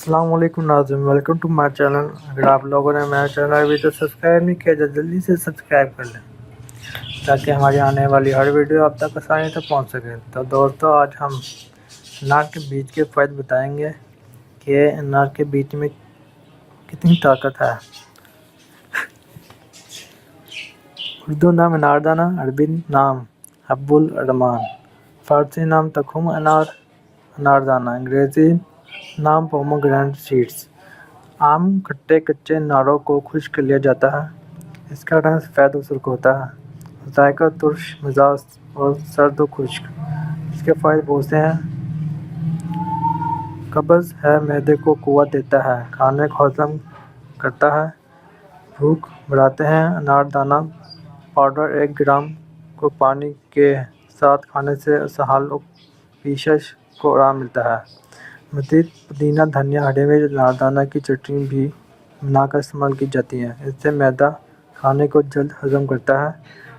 अस्सलाम वालेकुम नाज़रीन, वेलकम टू माय चैनल। अगर आप लोगों ने मेरा चैनल अभी तक सब्सक्राइब नहीं किया तो जल्दी से सब्सक्राइब कर लें ताकि हमारी आने वाली हर वीडियो आप तक आसानी से पहुंच सके। तो दोस्तों, आज हम अनार के बीज के फ़ायदे बताएंगे कि अनार के बीज में कितनी ताकत है। उर्दू नाम अनारदाना, अरबी नाम हब्बुल रमान, फ़ारसी नाम तखुम अनार, अनारदाना, अंग्रेज़ी नाम पोमोग्रेनेट सीड्स। आम खट्टे कच्चे अनारों को खुश्क कर लिया जाता है। इसका रंग सफ़ेद और सुर्ख होता है, जायका तुर्श मिजाज और सर्द और खुश्क। इसके फ़ायदे बहुत से हैं। कब्ज़ है, मैदे को क़ुव्वत देता है, खाने को हज़म करता है, भूख बढ़ाते हैं। अनारदाना पाउडर 1 ग्राम को पानी के साथ खाने से इसहाल और पेशाब को आराम मिलता है। मज़ीद पुदीना, धनिया, हरी मिर्च, अनारदाना की चटनी भी बनाकर इस्तेमाल की जाती है। इससे मैदा खाने को जल्द हज़म करता है,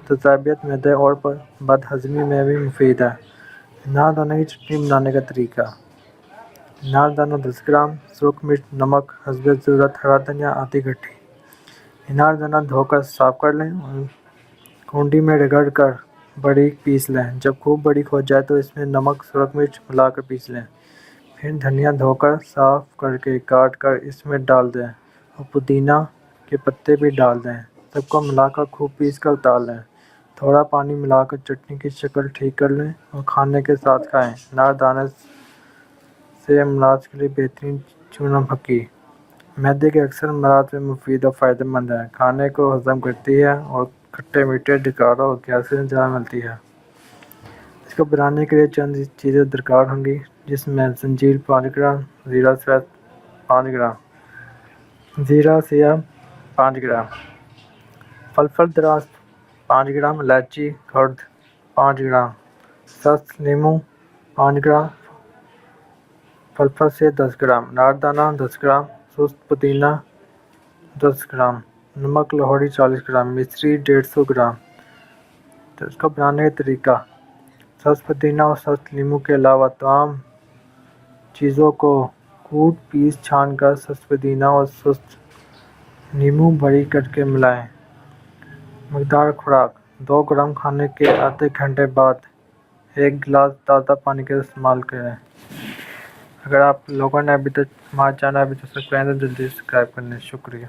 तो तबियत मैदे और बदहज़मी में भी मुफीद है। अनारदाना की चटनी बनाने का तरीका। अनारदाना 10 ग्राम, सूख मिर्च, नमक हस्बे ज़रूरत, हरा धनिया आधी गड्डी। अनारदाना धोकर साफ़ कर लें और खूंडी में रगड़ कर बारीक पीस लें। जब खूब बारीक हो जाए तो इसमें नमक, सूख मिर्च मिलाकर पीस लें। फिर धनिया धोकर साफ़ करके काट कर इसमें डाल दें और पुदीना के पत्ते भी डाल दें। सबको मिलाकर खूब पीस कर उतार लें। थोड़ा पानी मिलाकर चटनी की शक्ल ठीक कर लें और खाने के साथ खाएं। अनारदाने से अमराज के लिए बेहतरीन चूना भकी। मैदे के अक्सर अमराज में मुफीद और फ़ायदेमंद है, खाने को हज़म करती है और खट्टे मीठे ढिकारों और गैस से निजात मिलती है। इसको बनाने के लिए चंद चीज़ें दरकार होंगी, जिसमें ज़ंजीर 5 ग्राम, ज़ीरा सफ़ेद 5 ग्राम, ज़ीरा सिया 5 ग्राम, फलफल दराज 5 ग्राम, इलायची खर्द 5 ग्राम, सख्त नींबू 5 ग्राम, फलफल से 10 ग्राम, अनारदाना 10 ग्राम, सुस्त पुदीना 10 ग्राम, नमक लाहौरी 40 ग्राम, मिश्री 150 ग्राम। तो इसको बनाने का तरीका। सख्त पुदीना और सख्त नींबू के अलावा तमाम चीज़ों को कूट पीस छान कर सख्त पुदीना और सख्त नींबू बरी करके मिलाएं। मकदार खुराक 2 ग्राम खाने के आधे घंटे बाद 1 गिलास ताज़ा पानी का इस्तेमाल करें। अगर आप लोगों ने अभी तक हमारा चैनल अभी तक सब्सक्राइब नहीं तो जल्दी सब्सक्राइब कर लें। शुक्रिया।